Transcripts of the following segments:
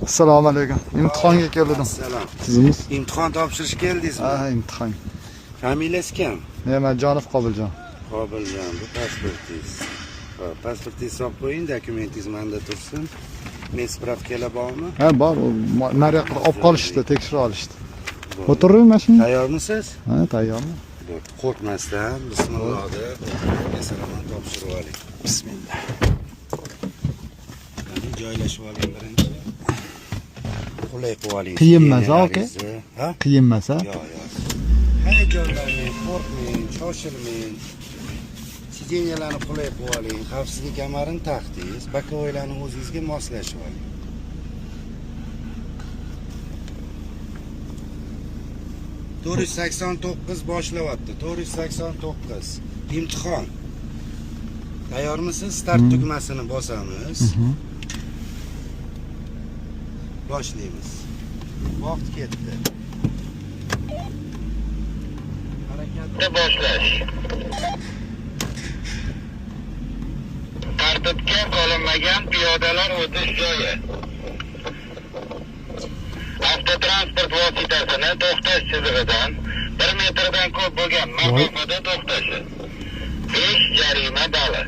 Assalomu alaykum. İmtihonga keldim. Selam. Sizimiz? İmtihon topshirish keldingizmi? Ha, imtihon. Familiyangiz kim? Ne'matjonov Qobiljon. Qobiljon, bu pasportingiz. Hop, pasportingizni olib qo'ying, dokumentingiz menda tursin. Men spravkalar bormi? Ha, bor. Nariyoqqa olib qolishdi, tekshirib olishdi. O'tiring mashina. Tayyormisiz? Ha, tayyormi? Qo'rqmasdan, bismillah deb, masalan, topshirib oling. Bismillah. Qani joylashib oling birinchi. Qulay qilib oling. Qiyinmas, aka? Ha? Qiyinmas, ha? Yo'q, yo'q. Hayajonlanmang, qo'rqmang, shoshilmang. Sideniyalarni qulay qilib oling, xavfsizlik kamarini taqdingiz, bakovoylarni o'zingizga moslashib oling. To'rt yuz 89 boshlayapti. 489. Imtihon. Tayyormisiz? Start tugmasini bosamiz. Boshlaymiz. Vaqt ketdi. Harakatni boshlash. Tartibga qolinmagan piyodalar o'tish joyi. Avtotransport vositasini to'xtash chizig'idan 1 metrdan ko'p bo'lgan masofada to'xtashi. 5 jarima bali.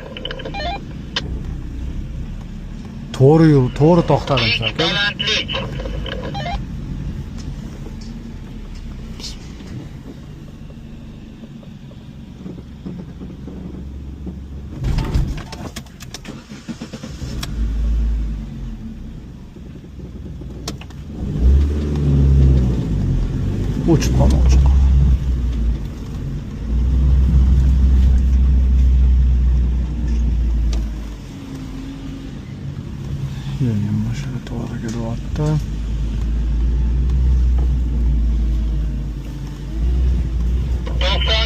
To'g'ri yo'l, to'g'ri to'xtadim, aka. Balandlik. Uçup qolmoqchi. Yo'l mashina to'g'ri kelyapti.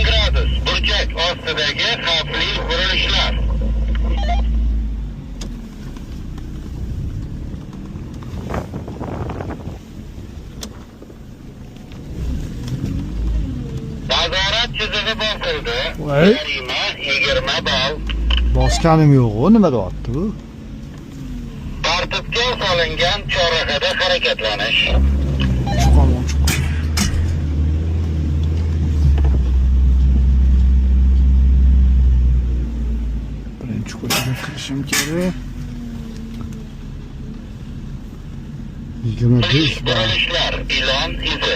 gradus burchak ostidagi xavfli burilishlar. Nazorat chizig'i bosildi. Jarima 20 ball. Bosganim yo'q-ku, nima deyapti bu? Tartibga solingan chorrahada harakatlanish. Chiqamoqchi. Birinchi ko'chaga kirishim kerak. 25 ball. Burilishlar, ilon izi.